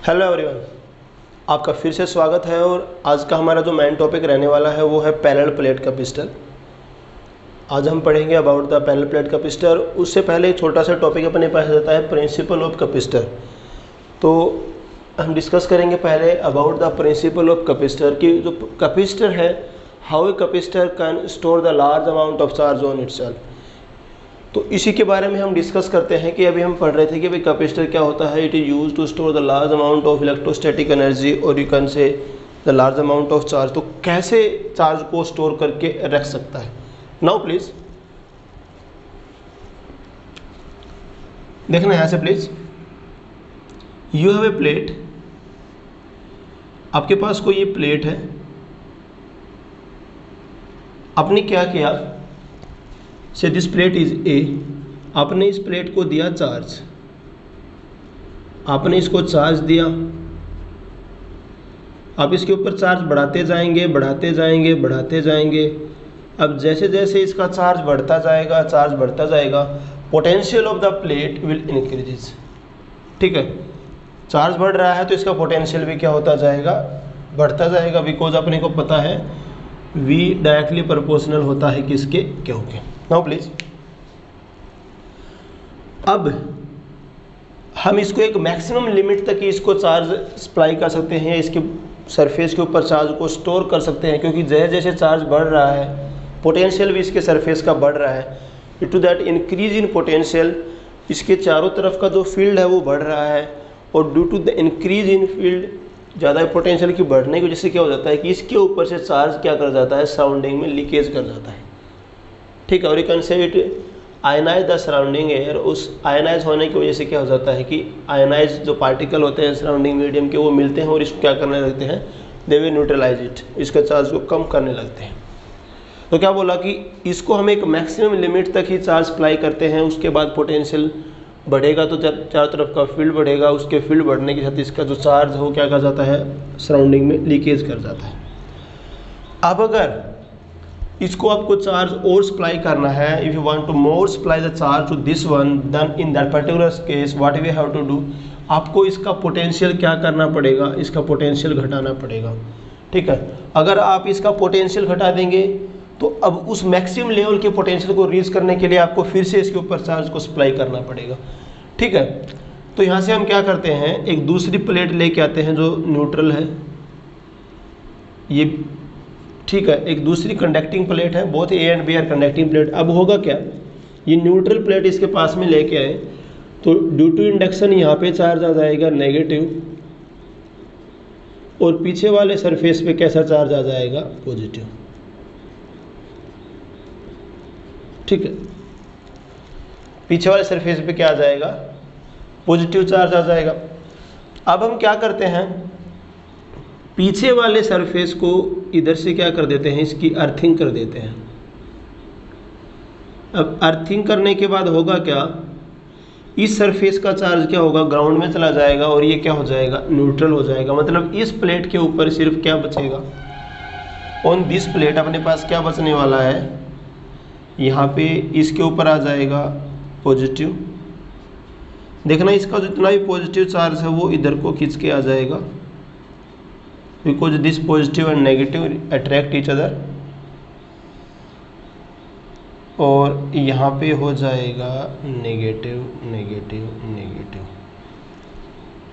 Hello everyone, आपका फिर से स्वागत है। और आज का हमारा जो मेन टॉपिक रहने वाला है वो है पैरेलल प्लेट कैपेसिटर। आज हम पढ़ेंगे about the parallel plate capacitor. उससे पहले एक छोटा सा टॉपिक अपने पास रहता है प्रिंसिपल ऑफ कैपेसिटर। तो हम डिस्कस करेंगे पहले about the principle of capacitor कि जो कैपेसिटर है, how a capacitor can store the large amount of charge on itself. तो इसी के बारे में हम डिस्कस करते हैं कि अभी हम पढ़ रहे थे कि भाई कैपेसिटर क्या होता है। It is use to store the large amount of electrostatic energy और you can say the large amount of charge. तो कैसे चार्ज को स्टोर करके रख सकता है। नाउ प्लीज देखना यहाँ से please. You have a plate, आपके पास कोई ये प्लेट है। आपने क्या किया, से दिस प्लेट इज ए, आपने इस प्लेट को दिया चार्ज, आपने इसको चार्ज दिया। आप इसके ऊपर चार्ज बढ़ाते जाएंगे बढ़ाते जाएंगे बढ़ाते जाएंगे। अब जैसे जैसे इसका चार्ज बढ़ता जाएगा potential of the plate will increase. ठीक है, चार्ज बढ़ रहा है तो इसका पोटेंशियल भी क्या होता जाएगा, बढ़ता जाएगा। बिकॉज अपने को पता है V डायरेक्टली प्रोपोर्शनल होता है किसके, क्यों के। नाउ प्लीज, अब हम इसको एक मैक्सिमम लिमिट तक इसको चार्ज सप्लाई कर सकते हैं, इसके सरफेस के ऊपर चार्ज को स्टोर कर सकते हैं। क्योंकि जैसे जैसे चार्ज बढ़ रहा है पोटेंशियल भी इसके सरफेस का बढ़ रहा है। To that increase in potential, इसके चारों तरफ का जो फील्ड है वो बढ़ रहा है। और due to the increase in field, ज़्यादा पोटेंशियल की बढ़ने की वजह से क्या हो जाता है कि इसके ऊपर से चार्ज क्या कर जाता है, सराउंडिंग में लीकेज कर जाता है। ठीक है, और you can say it ionise the surrounding air. उस आयनाइज होने की वजह से क्या हो जाता है कि आयनाइज जो पार्टिकल होते हैं सराउंडिंग मीडियम के, वो मिलते हैं और इसको क्या करने लगते हैं, दे विल न्यूट्रलाइज इट, इसके चार्ज को कम करने लगते हैं। तो क्या बोला कि इसको हम एक मैक्सिमम लिमिट तक ही चार्ज सप्लाई करते हैं। उसके बाद पोटेंशियल बढ़ेगा तो चारों तरफ का फील्ड बढ़ेगा, उसके फील्ड बढ़ने के साथ इसका जो चार्ज हो क्या कर जाता है, सराउंडिंग में लीकेज कर जाता है। अब अगर इसको आपको चार्ज और सप्लाई करना है, if you want to more supply the charge to this one, then in that particular case what we have to do, आपको इसका पोटेंशियल क्या करना पड़ेगा, इसका पोटेंशियल घटाना पड़ेगा। ठीक है, अगर आप इसका पोटेंशियल घटा देंगे तो अब उस मैक्सिमम लेवल के पोटेंशियल को रीच करने के लिए आपको फिर से इसके ऊपर चार्ज को सप्लाई करना पड़ेगा। ठीक है, तो यहाँ से हम क्या करते हैं, एक दूसरी प्लेट लेके आते हैं जो न्यूट्रल है ये। ठीक है, एक दूसरी कंडक्टिंग प्लेट है, both A and B are conducting plate. अब होगा क्या, ये न्यूट्रल प्लेट इसके पास में लेके आए तो ड्यू टू इंडक्शन यहाँ पे चार्ज आ जाएगा नेगेटिव, और पीछे वाले सरफेस पे कैसा चार्ज आ जाएगा, पॉजिटिव। ठीक है, पीछे वाले सरफेस पे क्या आ जाएगा, पॉजिटिव चार्ज आ जाएगा। अब हम क्या करते हैं, पीछे वाले सरफेस को इधर से क्या कर देते हैं, इसकी अर्थिंग कर देते हैं। अब अर्थिंग करने के बाद होगा क्या, इस सरफेस का चार्ज क्या होगा, ग्राउंड में चला जाएगा और ये क्या हो जाएगा, न्यूट्रल हो जाएगा। मतलब इस प्लेट के ऊपर सिर्फ क्या बचेगा, ऑन दिस प्लेट अपने पास क्या बचने वाला है, यहाँ पे इसके ऊपर आ जाएगा पॉजिटिव। देखना इसका जितना भी पॉजिटिव चार्ज है वो इधर को खींच के आ जाएगा, because this positive and negative attract each other. और यहाँ पे हो जाएगा नेगेटिव नेगेटिव नेगेटिव।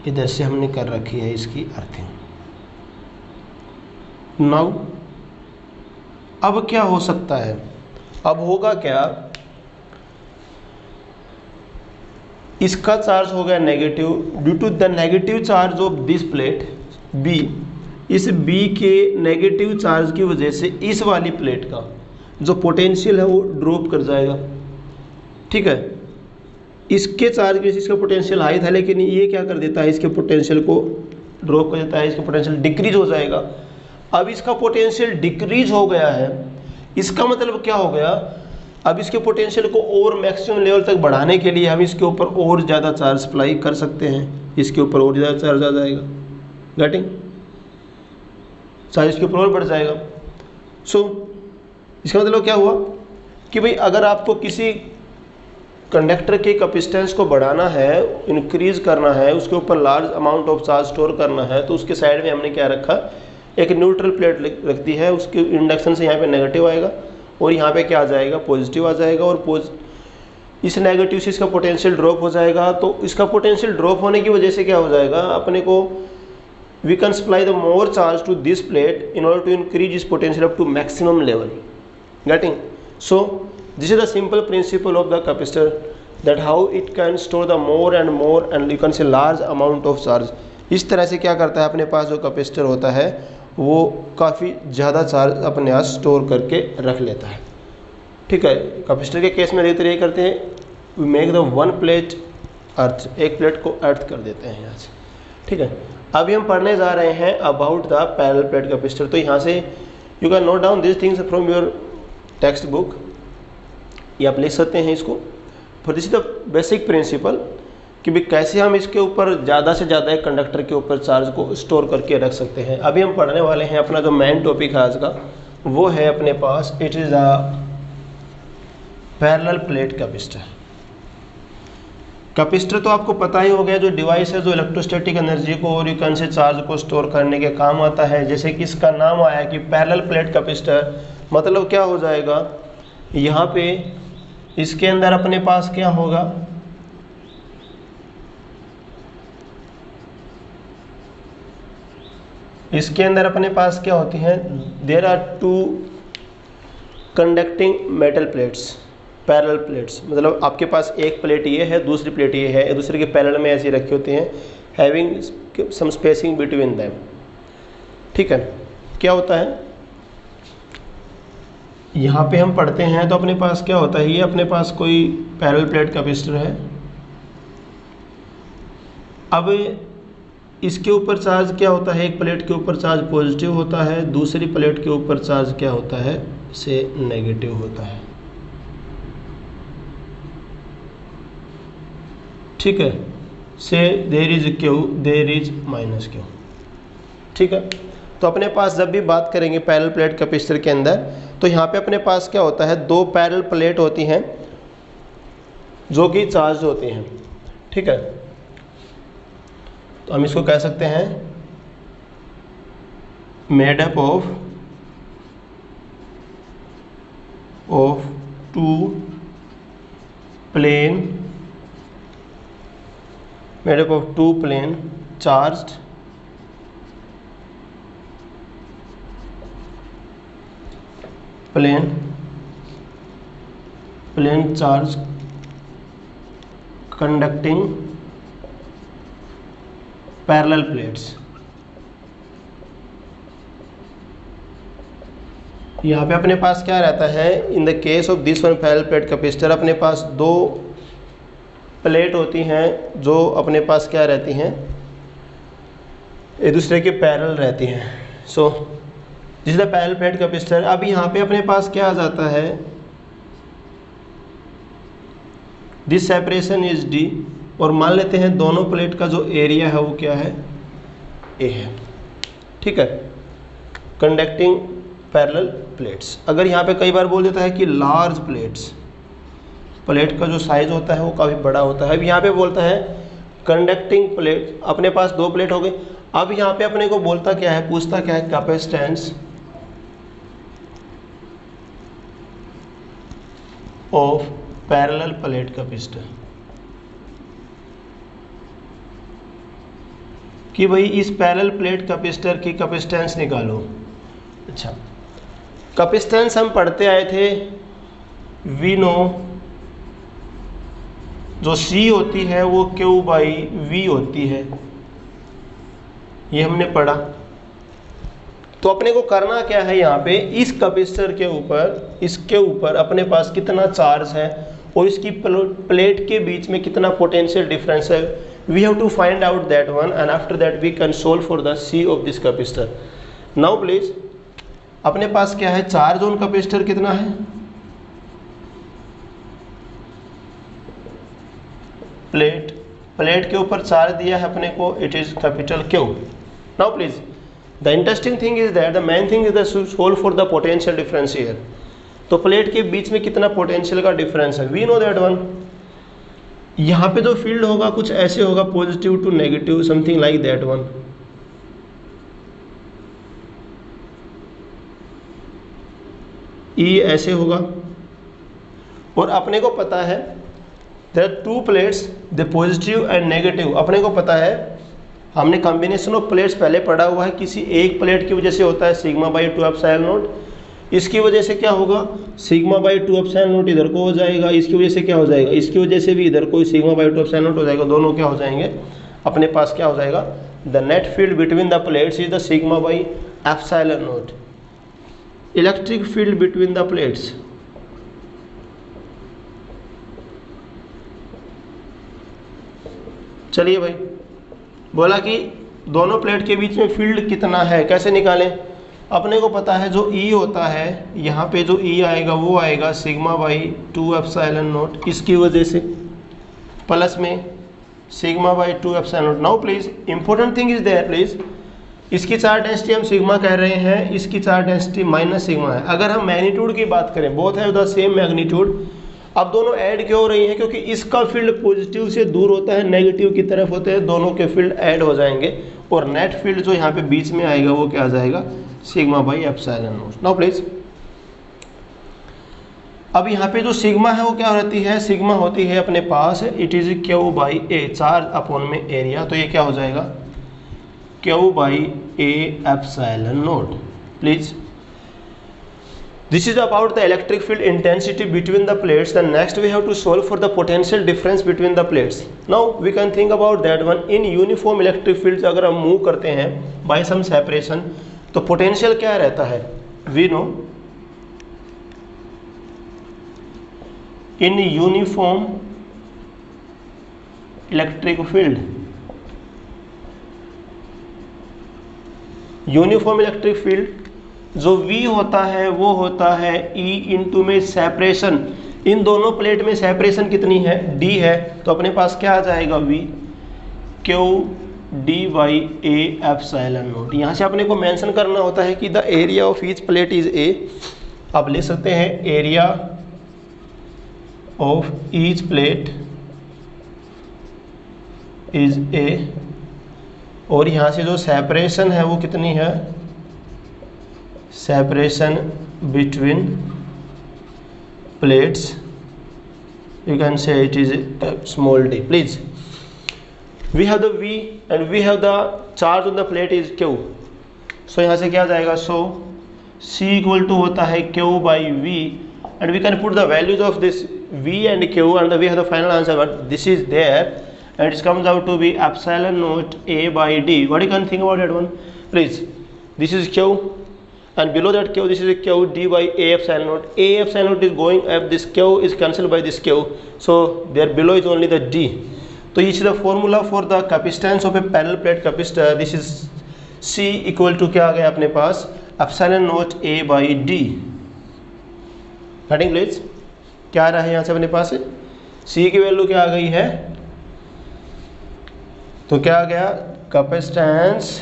इधर से हमने कर रखी है इसकी अर्थिंग। नाउ अब क्या हो सकता है, अब होगा क्या, इसका चार्ज हो गया negative. Due to the negative charge of this plate B, इस बी के नेगेटिव चार्ज की वजह से इस वाली प्लेट का जो पोटेंशियल है वो ड्रॉप कर जाएगा। ठीक है, इसके चार्ज की वजह से इसका पोटेंशियल हाई था, लेकिन ये क्या कर देता है, इसके पोटेंशियल को ड्रॉप कर देता है, इसका पोटेंशियल डिक्रीज हो जाएगा। अब इसका पोटेंशियल डिक्रीज हो गया है, इसका मतलब क्या हो गया, अब इसके पोटेंशियल को और मैक्सिमम लेवल तक बढ़ाने के लिए हम इसके ऊपर और ज़्यादा चार्ज सप्लाई कर सकते हैं। इसके ऊपर और ज़्यादा चार्ज आ जाएगा, गेटिंग, चार्ज इसके ऊपर और बढ़ जाएगा। सो इसका मतलब क्या हुआ कि भाई अगर आपको किसी कंडक्टर के कैपेसिटेंस को बढ़ाना है, इंक्रीज करना है, उसके ऊपर large amount of charge store करना है, तो उसके साइड में हमने क्या रखा, एक न्यूट्रल प्लेट रख दी है। उसके इंडक्शन से यहाँ पे नेगेटिव आएगा और यहाँ पे क्या आ जाएगा, पॉजिटिव आ जाएगा, और इस नेगेटिव से इसका पोटेंशियल ड्रॉप हो जाएगा। तो इसका पोटेंशियल ड्रॉप होने की वजह से क्या हो जाएगा, अपने को we can supply the more charge to this plate in order to increase its potential up to maximum level. Getting? So this is the simple principle of the capacitor, that how it can store the more and you can say large amount of charge. इस तरह से क्या करता है, अपने पास जो capacitor होता है वो काफ़ी ज़्यादा चार्ज अपने आप स्टोर करके रख लेता है। ठीक है, कैपेसिटर के केस में अधिकतर ये करते हैं, we make the one plate earth, एक प्लेट को अर्थ कर देते हैं यहाँ से। ठीक है, अभी हम पढ़ने जा रहे हैं about the parallel plate capacitor. तो यहाँ से you can note down this things from your text book, ये आप लिख सकते हैं इसको। For this is the basic principle कि भी कैसे हम इसके ऊपर ज़्यादा से ज़्यादा एक कंडक्टर के ऊपर चार्ज को स्टोर करके रख सकते हैं। अभी हम पढ़ने वाले हैं, अपना जो मेन टॉपिक है आज का वो है अपने पास, it is a parallel plate capacitor. Capacitor तो आपको पता ही हो गया, जो डिवाइस है जो इलेक्ट्रोस्टैटिक एनर्जी को और यू कैन से चार्ज को स्टोर करने के काम आता है। जैसे कि इसका नाम आया कि पैरेलल प्लेट कैपेसिटर, मतलब क्या हो जाएगा, यहाँ पे इसके अंदर अपने पास क्या होगा, इसके अंदर अपने पास क्या होती हैं, there are two conducting metal plates, parallel plates. मतलब आपके पास एक प्लेट ये है, दूसरी प्लेट ये है, एक दूसरे के पैरेलल में ऐसे रखे होते हैं, having some spacing between them. ठीक है, क्या होता है, यहाँ पे हम पढ़ते हैं तो अपने पास क्या होता है, ये अपने पास कोई पैरेलल प्लेट कैपेसिटर है। अब इसके ऊपर चार्ज क्या होता है, एक प्लेट के ऊपर चार्ज पॉजिटिव होता है, दूसरी प्लेट के ऊपर चार्ज क्या होता है, से नेगेटिव होता है। ठीक है, say there is Q, there is minus Q. ठीक है, तो अपने पास जब भी बात करेंगे पैरेलल प्लेट कैपेसिटर के अंदर, तो यहाँ पे अपने पास क्या होता है, दो पैरेलल प्लेट होती हैं जो कि चार्ज होती हैं। ठीक है, तो हम इसको कह सकते हैं made up of two plane, made up of two plane charged plane charge conducting parallel plates। यहाँ पे अपने पास क्या रहता है, in the case of this one parallel plate capacitor, अपने पास दो प्लेट होती हैं जो अपने पास क्या रहती हैं, एक दूसरे के पैरेलल रहती हैं। So this is the parallel plate capacitor. अब यहाँ पे अपने पास क्या आ जाता है, दिस सेपरेशन इज डी, और मान लेते हैं दोनों प्लेट का जो एरिया है वो क्या है, ए है। ठीक है, कंडक्टिंग पैरेलल प्लेट्स। अगर यहाँ पे कई बार बोल देता है कि लार्ज प्लेट्स, प्लेट का जो साइज होता है वो काफ़ी बड़ा होता है। अब यहाँ पे बोलता है कंडक्टिंग प्लेट, अपने पास दो प्लेट हो गई। अब यहाँ पे अपने को बोलता क्या है, पूछता क्या है, capacitance of parallel plate capacitor, कि भाई इस पैरेलल प्लेट कैपेसिटर की कैपेसिटेंस निकालो। अच्छा, कैपेसिटेंस हम पढ़ते आए थे, वी नो जो C होती है वो Q/V होती है, ये हमने पढ़ा। तो अपने को करना क्या है, यहाँ पे इस कैपेसिटर के ऊपर, इसके ऊपर अपने पास कितना चार्ज है और इसकी प्लेट के बीच में कितना पोटेंशियल डिफरेंस है, we have to find out that one and after that we can solve for the C of this capacitor. Now please, अपने पास क्या है, चार्ज ऑन कैपेसिटर कितना है, प्लेट के ऊपर चार्ज दिया है अपने को, it is capital Q। Now please, the interesting thing is that the main thing is the solve for the potential difference here. तो प्लेट के बीच में कितना पोटेंशियल का डिफरेंस है, वी नो दैट वन, यहाँ पे जो फील्ड होगा कुछ ऐसे होगा, positive to negative, something like that one. E ऐसे होगा। और अपने को पता है there are two plates, the positive and negative. अपने को पता है, हमने कॉम्बिनेशन ऑफ प्लेट्स पहले पढ़ा हुआ है, किसी एक प्लेट की वजह से होता है सिग्मा बाई 2 एप्सिलॉन नॉट, इसकी वजह से क्या होगा सिग्मा बाई 2 एप्सिलॉन नॉट इधर को हो जाएगा, इसकी वजह से क्या हो जाएगा, इसकी वजह से भी इधर को सिग्मा बाई 2 एप्सिलॉन नॉट हो जाएगा, दोनों क्या हो जाएंगे अपने पास क्या हो जाएगा, the net field between the plates is the sigma by epsilon not. Electric field between the plates, चलिए भाई, बोला कि दोनों प्लेट के बीच में फील्ड कितना है, कैसे निकालें। अपने को पता है जो E होता है, यहाँ पे जो E आएगा वो आएगा सिग्मा बाई 2 एप्सिलॉन नॉट, इसकी वजह से प्लस में sigma by 2 epsilon naught. Now please important thing is there please, इसकी चार्ज डेंसिटी हम सिग्मा कह रहे हैं, इसकी चार्ज डेंसिटी माइनस सिग्मा है। अगर हम मैग्नीट्यूड की बात करें, both have the same magnitude. अब दोनों ऐड क्यों हो रही हैं, क्योंकि इसका फील्ड पॉजिटिव से दूर होता है, नेगेटिव की तरफ होते हैं, दोनों के फील्ड ऐड हो जाएंगे और नेट फील्ड जो यहाँ पे बीच में आएगा वो क्या आ जाएगा sigma by epsilon naught. Now please, अब यहाँ पे जो सिग्मा है वो क्या रहती है, सिग्मा होती है अपने पास it is Q by A, charge upon में एरिया, तो ये क्या हो जाएगा Q by A epsilon naught. Please, this is about the electric field intensity between the plates. Then next we have to solve for the potential difference between the plates. Now we can think about that one. In uniform electric fields अगर हम move करते हैं by some separation, तो potential क्या रहता है, we know in uniform electric field, uniform electric field जो V होता है वो होता है E इंटू में सेपरेशन, इन दोनों प्लेट में सेपरेशन कितनी है D है, तो अपने पास क्या आ जाएगा V Q D by A epsilon not. यहाँ से अपने को मेंशन करना होता है कि the area of each plate is a. अब ले सकते हैं area of each plate is a, और यहाँ से जो सेपरेशन है वो कितनी है, separation between plates, you can say it is small d। Please, we have the V and we have the charge on the plate is Q, so यहाँ से क्या जाएगा, so C equal to होता है Q by V and we can put the values of this V and Q and we have the final answer, but this is there and it comes out to be epsilon naught A by D. What you can think about that one, please? This is Q and below that Q, this is Q D by A epsilon naught. A epsilon naught is going up, this Q is cancelled by this Q, so there below is only the D. So this is the formula for the capacitance of a parallel plate capacitor. This is C equal to क्या आ गया अपने पास, epsilon naught A by D. Getting please? क्या आ रहा है यहाँ से अपने पास, C की वैल्यू क्या आ गई है, तो क्या आ गया capacitance.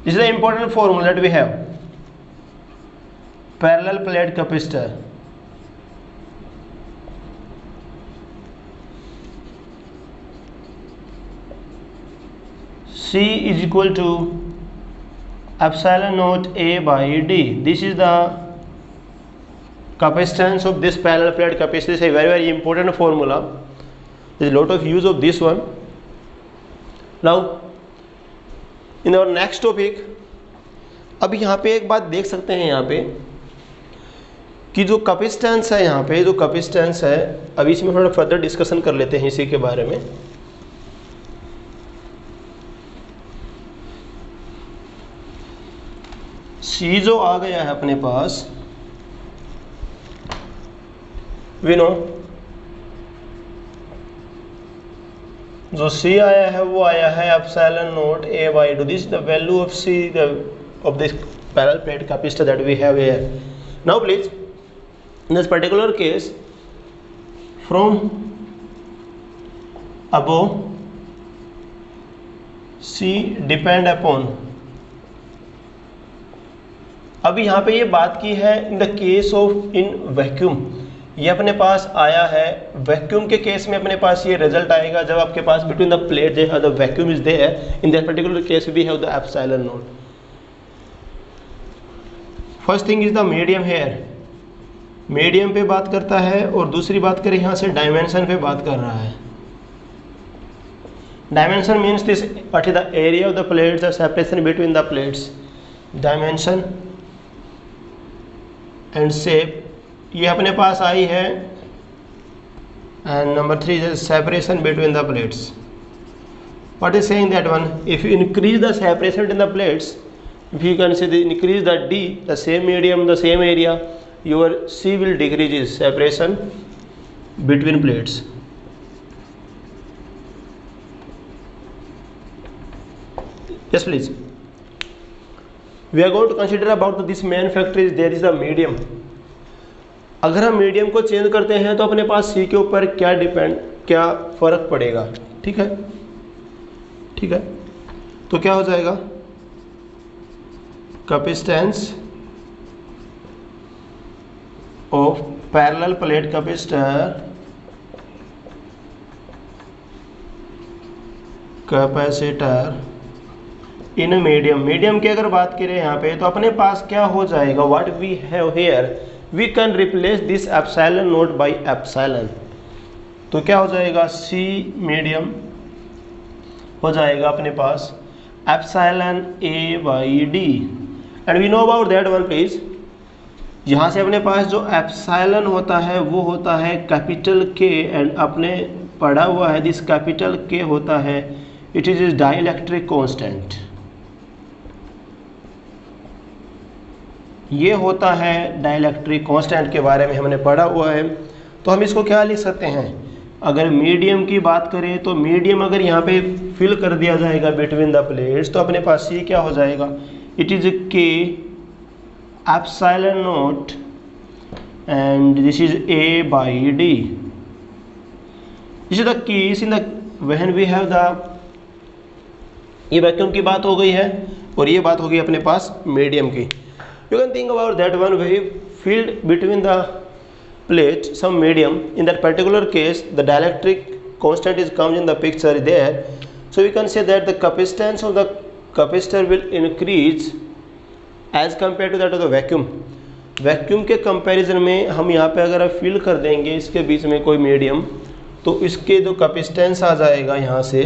This is the important formula that we have. Parallel plate capacitor. C is equal to epsilon naught A by D. This is the capacitance of this parallel plate capacitor. This is a very very important formula. There is a lot of use of this one. Now in our next topic, अब यहाँ पे एक बात देख सकते हैं यहाँ पे कि जो कैपेसिटेंस है, यहाँ पे जो कैपेसिटेंस है, अभी इसमें थोड़ा फर्दर डिस्कशन कर लेते हैं इसी के बारे में। C जो आ गया है अपने पास, वी नो जो C आया है वो आया है epsilon naught A by D. This is the value of C of this parallel plate capacitor that we have here. Now please, in this particular case, from above C depend upon, अभी यहाँ पे ये बात की है in the case of in vacuum, ये अपने पास आया है। वैक्यूम के केस में अपने पास ये रिजल्ट आएगा जब आपके पास between the plate the vacuum is there, in that particular case we have the epsilon naught. First thing is the medium here, medium पे बात करता है, और दूसरी बात करें यहाँ से डायमेंशन पे बात कर रहा है। Dimension means this what is the area of the plates, the separation between the plates, dimension and shape, ये अपने पास आई है। And number 3 is separation between the plates. What is saying that one, if you increase the separation in the plates, if you can say the increase the D, the same medium, the same area, your C will decrease separation between plates. Yes please. We are going to consider about this main factor is there is the medium. अगर हम medium को change करते हैं तो अपने पास C के ऊपर क्या फर्क पड़ेगा, ठीक है, ठीक है। तो क्या हो जाएगा, capacitance of parallel plate capacitor in medium. Medium की अगर बात करें यहाँ पे तो अपने पास क्या हो जाएगा, what we have here, we can replace this epsilon naught by epsilon. तो क्या हो जाएगा, सी मीडियम हो जाएगा अपने पास epsilon A by D. And we know about that one please, यहाँ से अपने पास जो एप्सिलॉन होता है वो होता है कैपिटल के, एंड अपने पढ़ा हुआ है दिस कैपिटल के होता है इट इज डाइलेक्ट्रिक कांस्टेंट। ये होता है डाइलेक्ट्रिक कांस्टेंट के बारे में हमने पढ़ा हुआ है। तो हम इसको क्या लिख सकते हैं, अगर मीडियम की बात करें तो मीडियम अगर यहाँ पे फिल कर दिया जाएगा बिटवीन द प्लेट्स तो अपने पास ये क्या हो जाएगा, it is K epsilon naught and this is A by D. This is the case in the when we have the, ये वैक्यूम की बात हो गई है और ये बात हो गई अपने पास मीडियम की। You can think about that one, way field between the plate some medium, in that particular case the dielectric constant is comes in the picture there, so we can say that the capacitance of the capacitor will increase as compared to that of the vacuum। Vacuum के comparison में हम यहाँ पे अगर fill कर देंगे इसके बीच में कोई मीडियम तो इसके जो कैपेसिटेंस आ जाएगा यहाँ से,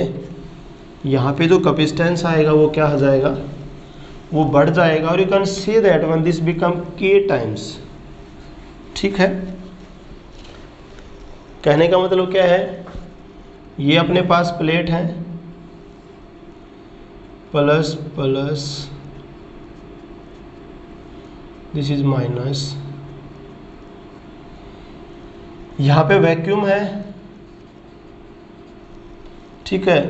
यहाँ पे जो कैपेसिटेंस आएगा वो क्या आ जाएगा, वो बढ़ जाएगा, और you can say that one this become के टाइम्स। ठीक है, कहने का मतलब क्या है, ये अपने पास प्लेट है plus plus, this is minus, यहाँ पे वैक्यूम है, ठीक है।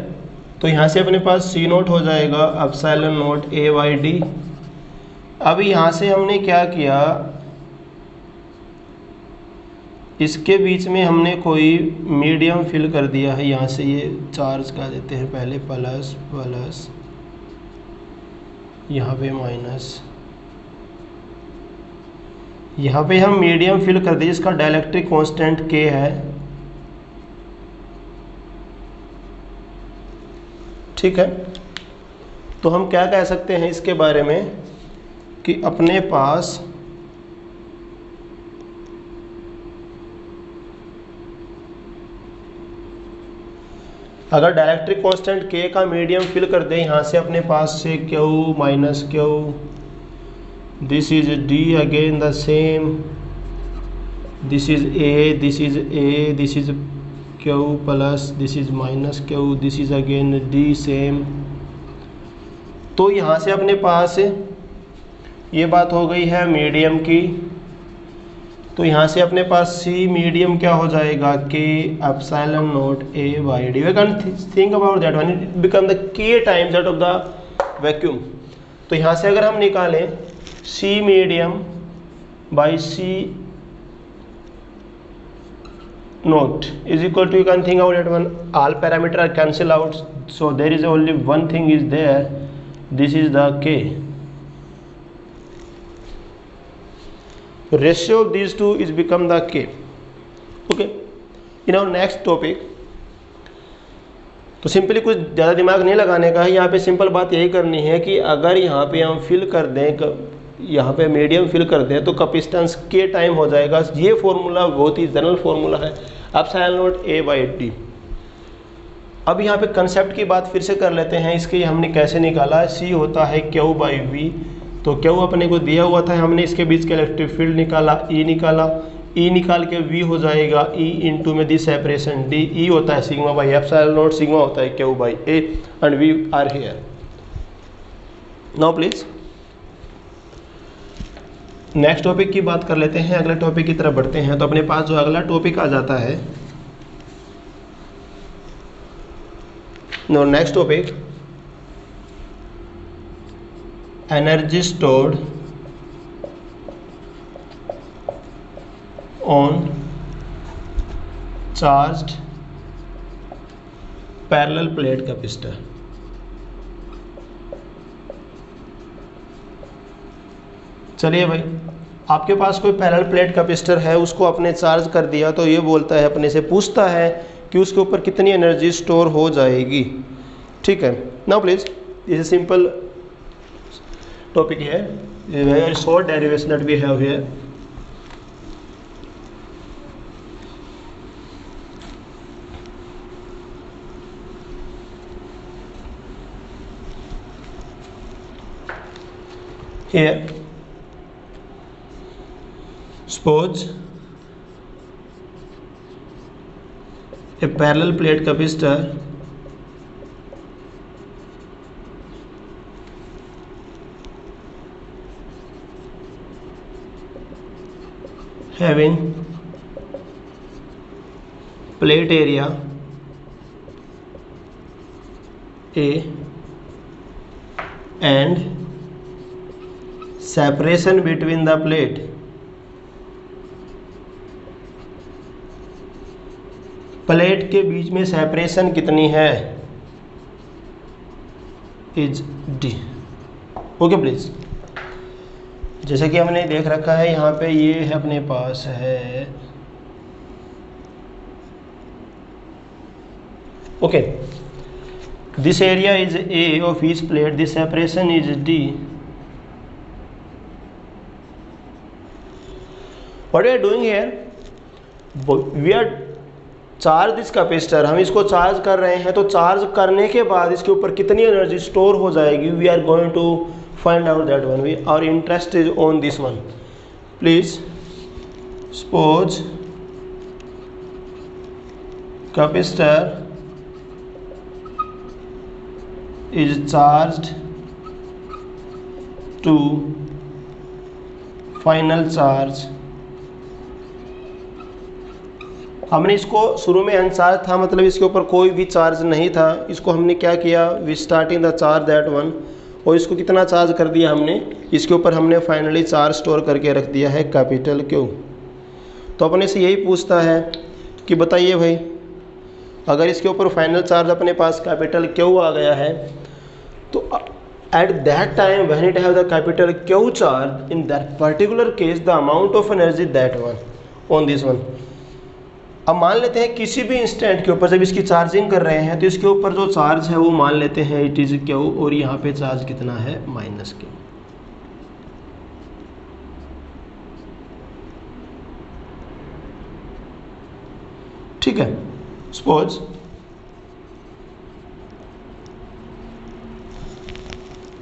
तो यहाँ से अपने पास सी नोट हो जाएगा epsilon naught A by D. अब यहाँ से हमने क्या किया, इसके बीच में हमने कोई मीडियम फिल कर दिया है, यहाँ से ये चार्ज कर देते हैं पहले प्लस प्लस, यहाँ पे माइनस, यहाँ पे हम मीडियम फिल कर दिए जिसका डाइलेक्ट्रिक कांस्टेंट के है। ठीक है, तो हम क्या कह सकते हैं इसके बारे में कि अपने पास अगर डाइलेक्ट्रिक कांस्टेंट के का मीडियम फिल कर दे यहाँ से अपने पास से Q minus Q, this is D again the same, this is A, this is A, this is Q plus, this is minus Q, this is again D same. तो यहाँ से अपने पास ये बात हो गई है मीडियम की। तो यहाँ से अपने पास सी मीडियम क्या हो जाएगा, K epsilon naught A by D. We can think about that one, it become the K times that of the vacuum. तो यहाँ से अगर हम निकालें C medium by C naught is equal to, you can think about that one, all parameter are cancel out, so there is only one thing is there, this is the K. Ratio of these two is become the k। Okay, in our next topic, तो simply कुछ ज़्यादा दिमाग नहीं लगाने का है, यहाँ पे सिंपल बात यही करनी है कि अगर यहाँ पे हम फिल कर दें, यहाँ पे मीडियम फिल कर दें तो कैपेसिटेंस के टाइम हो जाएगा। ये फॉर्मूला बहुत ही जनरल फॉर्मूला है, epsilon not A by D। अब यहाँ पे कंसेप्ट की बात फिर से कर लेते हैं, इसके हमने कैसे निकाला। C होता है Q बाई V, तो Q अपने को दिया हुआ था, हमने इसके बीच का इलेक्ट्रिक फील्ड निकाला, E निकाला, E निकाल के V हो जाएगा E इंटू में दी सेपरेशन D, E होता है sigma by epsilon naught, sigma होता है Q by A and V are here. Now please next topic की बात कर लेते हैं, अगले टॉपिक की तरफ बढ़ते हैं। तो अपने पास जो अगला टॉपिक आ जाता है, no next topic, energy stored on charged parallel plate capacitor. चलिए भाई, आपके पास कोई पैरेलल प्लेट कैपेसिटर है, उसको आपने चार्ज कर दिया, तो ये बोलता है, अपने से पूछता है कि उसके ऊपर कितनी एनर्जी स्टोर हो जाएगी। ठीक है, now please this simple topic है, very short derivation that we have here. Here, suppose a parallel plate capacitor having plate area A and separation between the plate plate के बीच में सेपरेशन कितनी है, इज D। ओके प्लीज, जैसे कि हमने देख रखा है यहाँ पे, ये है अपने पास है, okay, this area is A of each plate, this separation is D। What we are doing here, we are charge this capacitor, हम इसको चार्ज कर रहे हैं, तो चार्ज करने के बाद इसके ऊपर कितनी एनर्जी स्टोर हो जाएगी, we are going to find out that one. We our interest is on this one. Please suppose capacitor is charged to final charge. हमने इसको शुरू में अनचार्ज था, मतलब इसके ऊपर कोई भी चार्ज नहीं था, इसको हमने क्या किया, we starting the charge that one, और इसको कितना चार्ज कर दिया हमने, इसके ऊपर हमने फाइनली चार्ज स्टोर करके रख दिया है कैपिटल Q। तो अपने से यही पूछता है कि बताइए भाई, अगर इसके ऊपर फाइनल चार्ज अपने पास कैपिटल Q आ गया है, तो at that time when it have the capital Q charge, in that particular case the amount of energy that one on this one. अब मान लेते हैं किसी भी इंस्टेंट के ऊपर जब इसकी चार्जिंग कर रहे हैं, तो इसके ऊपर जो चार्ज है वो मान लेते हैं इट इज Q, और यहाँ पे चार्ज कितना है, -Q। ठीक है, suppose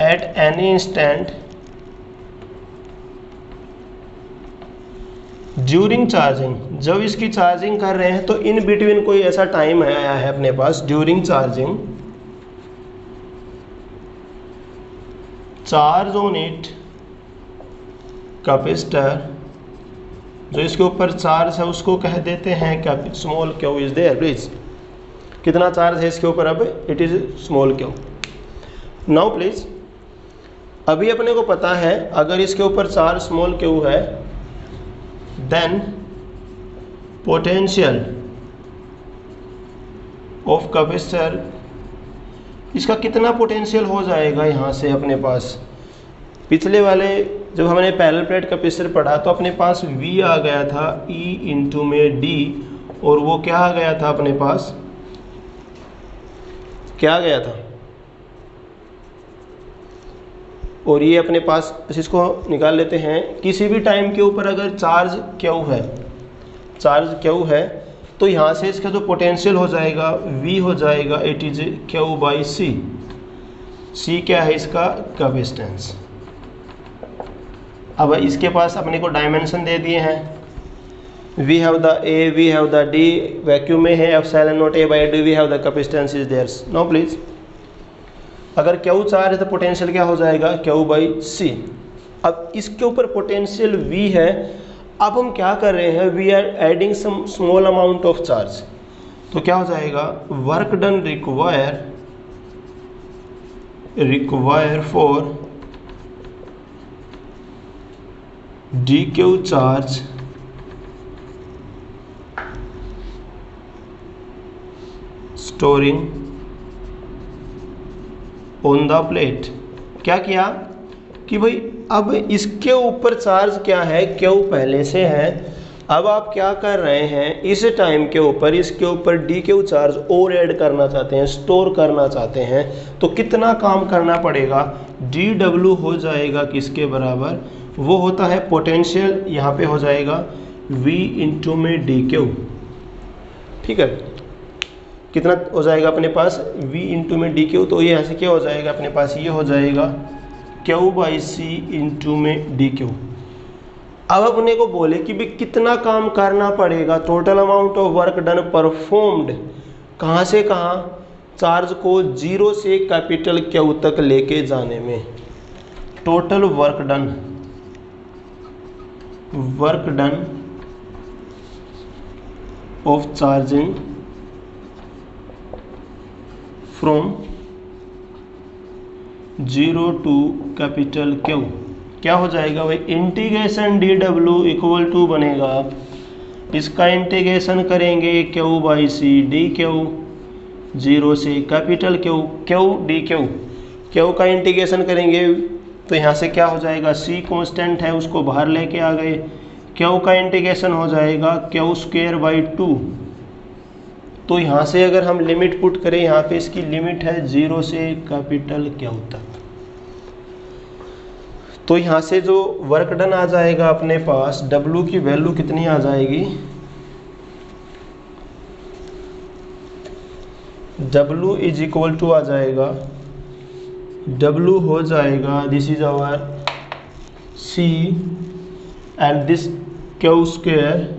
at any instant during charging, जब इसकी चार्जिंग कर रहे हैं, तो इन बिटवीन कोई ऐसा टाइम आया है अपने पास, during charging, charge on it capacitor, जो इसके ऊपर चार्ज है उसको कह देते हैं small Q is there. Please कितना चार्ज है इसके ऊपर, अब it is small Q। Now please, अभी अपने को पता है अगर इसके ऊपर चार्ज स्मॉल Q है, then potential of capacitor, इसका कितना पोटेंशियल हो जाएगा यहाँ से अपने पास। पिछले वाले जब हमने पैरेलल प्लेट कैपेसिटर पढ़ा तो अपने पास V आ गया था E इंटू में D, और वो क्या आ गया था अपने पास, क्या आ गया था, और ये अपने पास, इसको निकाल लेते हैं। किसी भी टाइम के ऊपर अगर चार्ज क्यू है तो यहाँ से इसका जो पोटेंशियल हो जाएगा V हो जाएगा, इट इज क्यू बाई सी। सी क्या है इसका, कैपेसिटेंस। अब इसके पास अपने को डायमेंशन दे दिए हैं, we have the A, we have the D, vacuum में है epsilon naught A by D, we have the capacitance is there's. No please, अगर क्यू चार्ज है तो पोटेंशियल क्या हो जाएगा, क्यू बाई सी। अब इसके ऊपर पोटेंशियल V है, अब हम क्या कर रहे हैं, we are adding some small amount of charge, तो क्या हो जाएगा, work done require for D Q charge storing on the plate. क्या किया कि भाई अब इसके ऊपर चार्ज क्या है, क्यू पहले से है, अब आप क्या कर रहे हैं, इस टाइम के ऊपर इसके ऊपर डी क्यू चार्ज और ऐड करना चाहते हैं, स्टोर करना चाहते हैं, तो कितना काम करना पड़ेगा, डी डब्ल्यू हो जाएगा किसके बराबर, वो होता है पोटेंशियल, यहाँ पे हो जाएगा V इंटू में डी क्यू। ठीक है, कितना हो जाएगा अपने पास, V इंटू में डी क्यू, तो ये यहाँ से क्या हो जाएगा अपने पास, ये हो जाएगा क्यू बाई सी इंटू में डी क्यू। अब अपने को बोले कि भी कितना काम करना पड़ेगा, total amount of work done performed, कहाँ से कहाँ, चार्ज को 0 से कैपिटल क्यू तक लेके जाने में, total work done of charging from 0 to capital Q. क्या हो जाएगा भाई, integration D W equal to बनेगा, इसका इंटीग्रेशन करेंगे Q by C D Q, 0 से capital Q, Q D Q, Q का इंटीग्रेशन करेंगे तो यहाँ से क्या हो जाएगा, सी कांस्टेंट है उसको बाहर लेके आ गए, क्यू का इंटीग्रेशन हो जाएगा क्यू स्क्वायर बाई 2। तो यहाँ से अगर हम लिमिट पुट करें, यहाँ पे इसकी लिमिट है 0 से कैपिटल क्यू तक, तो यहाँ से जो वर्क डन आ जाएगा अपने पास, W की वैल्यू कितनी आ जाएगी, W इज इक्वल टू आ जाएगा, W हो जाएगा, this is our C and this Q square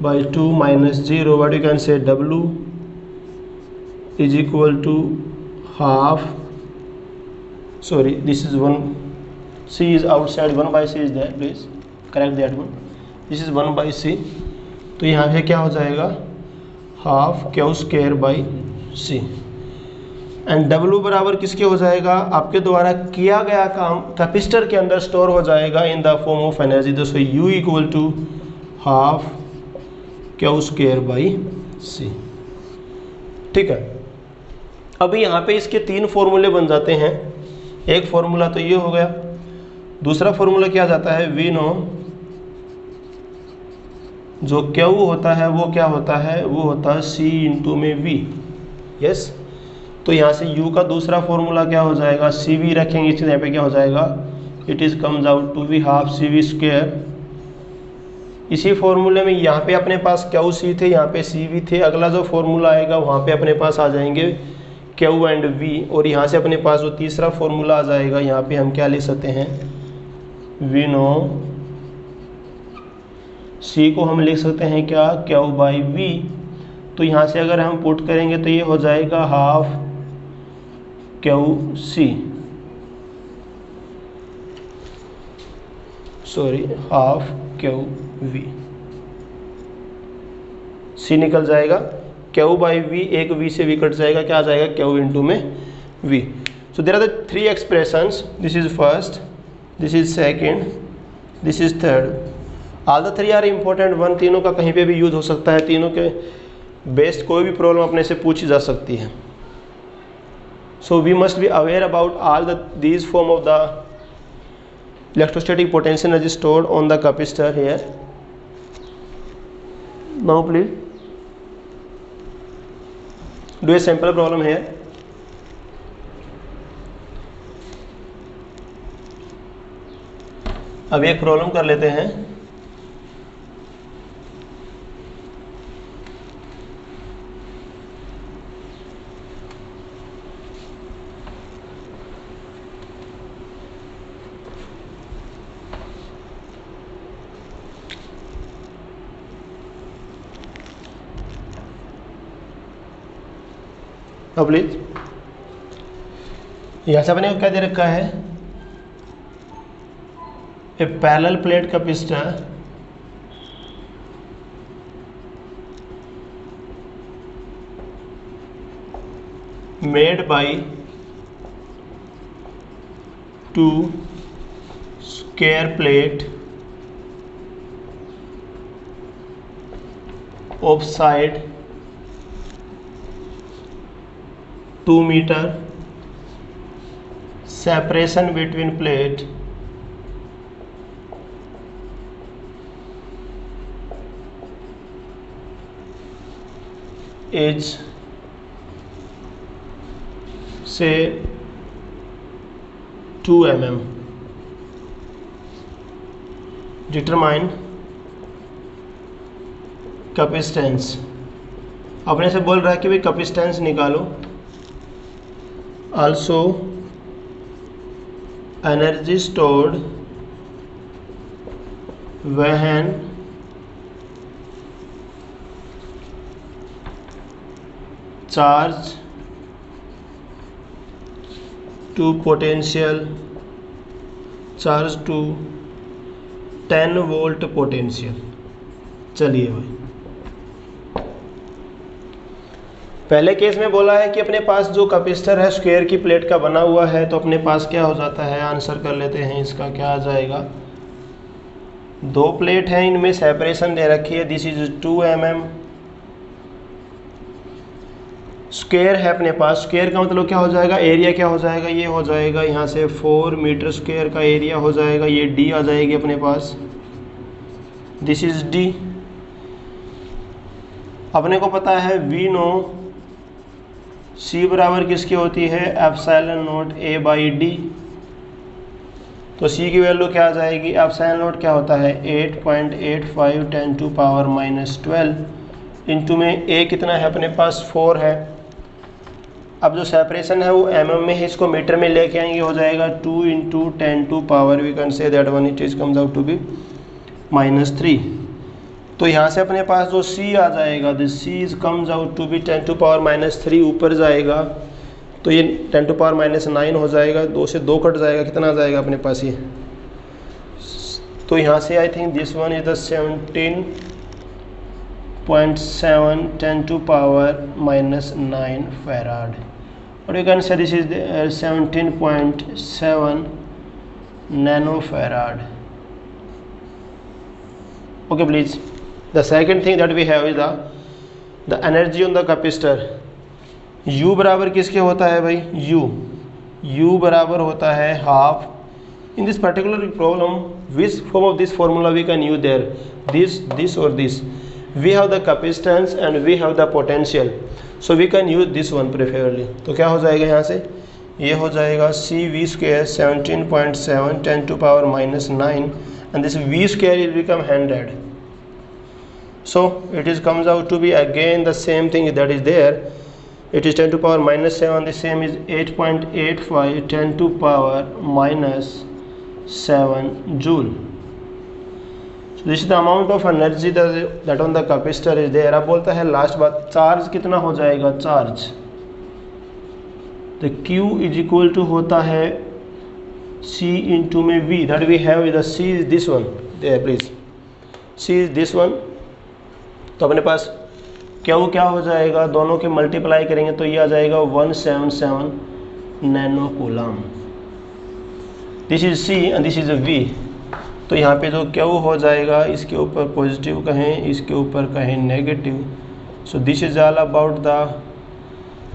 by 2 minus 0, what you can say, W is equal to half, sorry this is 1, C is outside, 1 by C is there, please correct that one, this is 1 by C, तो यहाँ पे क्या हो जाएगा, half Q square by C, and W बराबर किसके हो जाएगा, आपके द्वारा किया गया काम कैपेसिटर के अंदर स्टोर हो जाएगा in the form of energy, तो U equal to half Q square by C. ठीक है, अभी यहाँ पे इसके 3 फॉर्मूले बन जाते हैं, एक फॉर्मूला तो ये हो गया, दूसरा फॉर्मूला क्या जाता है, वी नो जो क्यू होता है वो क्या होता है, वो होता है सी इंटू में वी। यस, तो यहाँ से U का दूसरा फॉर्मूला क्या हो जाएगा, सी वी रखेंगे, इसके यहाँ पे क्या हो जाएगा, it is comes out to V half C V square. इसी फॉर्मूले में यहाँ पे अपने पास क्यू सी थे, यहाँ पे सी वी थे, अगला जो फॉर्मूला आएगा वहाँ पे अपने पास आ जाएंगे क्यू एंड वी, और यहाँ से अपने पास जो तीसरा फॉर्मूला आ जाएगा, यहाँ पे हम क्या लिख सकते हैं, वी नो सी को हम लिख सकते हैं क्या, क्यू बाई वी, तो यहाँ से अगर हम पुट करेंगे तो ये हो जाएगा half Q C, sorry half Q V, C निकल जाएगा, क्यू बाई वी, एक वी से वी कट जाएगा, क्या आ जाएगा, क्यू इंटू में V. So there are the 3 expressions, this is first, this is second, this is third, all the 3 are important one, तीनों का कहीं पे भी यूज हो सकता है, तीनों के बेस्ड कोई भी प्रॉब्लम अपने से पूछी जा सकती है। So we must be aware about all these form of the electrostatic potential energy stored on the capacitor here. Now please do a simple problem है। अब एक प्रॉब्लम कर लेते हैं। अब प्लीज यहाँ से अपने को क्या दे रखा है, a parallel plate capacitor made by two square plate of side 2 meter, separation between plate is say 2 mm. Determine capacitance। अपने से बोल रहा है कि भाई कैपेसिटेंस निकालो। Also energy stored when charge to potential, charge to 10 volt potential। चलिए भाई, पहले केस में बोला है कि अपने पास जो कैपेसिटर है स्क्वायर की प्लेट का बना हुआ है, तो अपने पास क्या हो जाता है, आंसर कर लेते हैं इसका। क्या आ जाएगा, 2 प्लेट हैं, इनमें सेपरेशन दे रखी है, दिस इज 2 mm। स्क्वायर है अपने पास, स्क्वायर का मतलब क्या हो जाएगा, एरिया क्या हो जाएगा, ये हो जाएगा यहाँ से 4 मीटर स्क्वायर का एरिया हो जाएगा, ये डी आ जाएगी अपने पास, दिस इज डी। अपने को पता है वी नो C बराबर किसकी होती है, epsilon not A by D. तो C की वैल्यू क्या आ जाएगी, एप्सिलॉन नॉट क्या होता है 8.85 10 टू पावर -12 इंटू में A कितना है अपने पास 4 है। अब जो सेपरेशन है वो mm में है, इसको मीटर में लेके आएंगे, हो जाएगा 2 into 10 to power we can say that one it is comes out to be -3। तो यहाँ से अपने पास जो C आ जाएगा, this C is comes out to be 10 to power -3, ऊपर जाएगा तो ये 10 टू पावर -9 हो जाएगा, 2 से 2 कट जाएगा, कितना आ जाएगा अपने पास ये। तो यहाँ से I think this one is the 17.7 10 to power -9 farad, और you can say this is 17.7 nano farad. Okay please, the second thing that we have is the energy on the capacitor। U बराबर किसके होता है भाई, U बराबर होता है half. in this particular problem which form of this formula we can use there, this or this। we have the capacitance and we have the potential, so we can use this one preferably। तो क्या हो जाएगा यहाँ से, ये हो जाएगा CV square 17.7 10 to power -9 and this V square will become 100। So it is comes out to be again the same thing that is there, it is 10 to power -7, the same is 8.85 10 to power -7 joule। So this is the amount of energy that on the capacitor is there। अब बोलता है last बात, charge कितना हो जाएगा, charge तो Q is equal to होता है C इंटू में V, that we have is the C is this one there please, C is this one। तो अपने पास Q क्या हो जाएगा, दोनों के मल्टीप्लाई करेंगे तो ये आ जाएगा 177 nano coulomb. This is C and this is V। तो यहाँ पे जो Q हो जाएगा, इसके ऊपर पॉजिटिव कहें, इसके ऊपर कहें negative. So this is all about the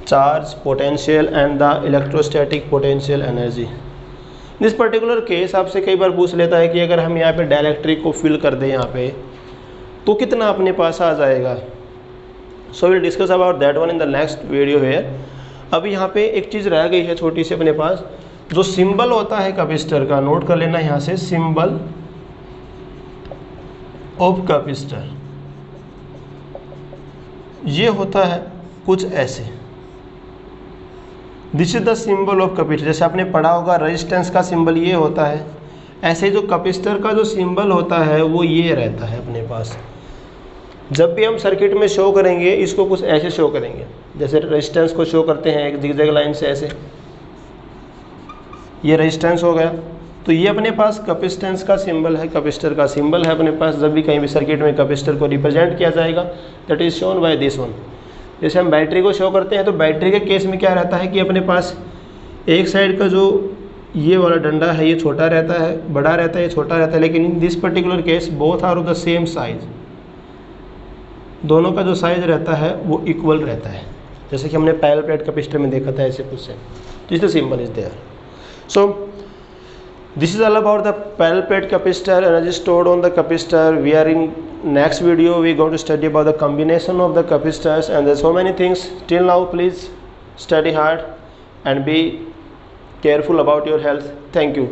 charge potential and the electrostatic potential energy. This particular case आपसे कई बार पूछ लेता है कि अगर हम यहाँ पे डाइलेक्ट्रिक को फिल कर दें यहाँ पे, तो कितना अपने पास आ जाएगा। So will discuss about that one in the next video hair. अब यहाँ पे एक चीज़ रह गई है छोटी सी अपने पास, जो सिंबल होता है कैपेसिटर का, नोट कर लेना यहाँ से, सिंबल ऑफ कैपेसिटर ये होता है कुछ ऐसे। This is the symbol of capacitor. जैसे आपने पढ़ा होगा रेजिस्टेंस का सिंबल ये होता है, ऐसे जो कैपेसिटर का जो सिंबल होता है वो ये रहता है अपने पास। जब भी हम सर्किट में शो करेंगे इसको कुछ ऐसे शो करेंगे, जैसे रेजिस्टेंस को शो करते हैं एक जिगजैग लाइन से ऐसे, ये रेजिस्टेंस हो गया। तो ये अपने पास कैपेसिटेंस का सिंबल है, कैपेसिटर का सिंबल है अपने पास। जब भी कहीं भी सर्किट में कैपेसिटर को रिप्रेजेंट किया जाएगा that is shown by this one. जैसे हम बैटरी को शो करते हैं तो बैटरी के केस में क्या रहता है कि अपने पास एक साइड का जो ये वाला डंडा है ये छोटा रहता है, बड़ा रहता है, ये छोटा रहता है, लेकिन in this particular case both are of the same size, दोनों का जो साइज रहता है वो इक्वल रहता है, जैसे कि हमने पैरेलल प्लेट कैपेसिटर में देखा था ऐसे कुछ से। This the symbol is there. So this is all about the parallel plate capacitor, energy stored on the capacitor. We are in next video we are going to study about the combination of the capacitors, and there's so many things. Till now please study hard and be careful about your health. Thank you.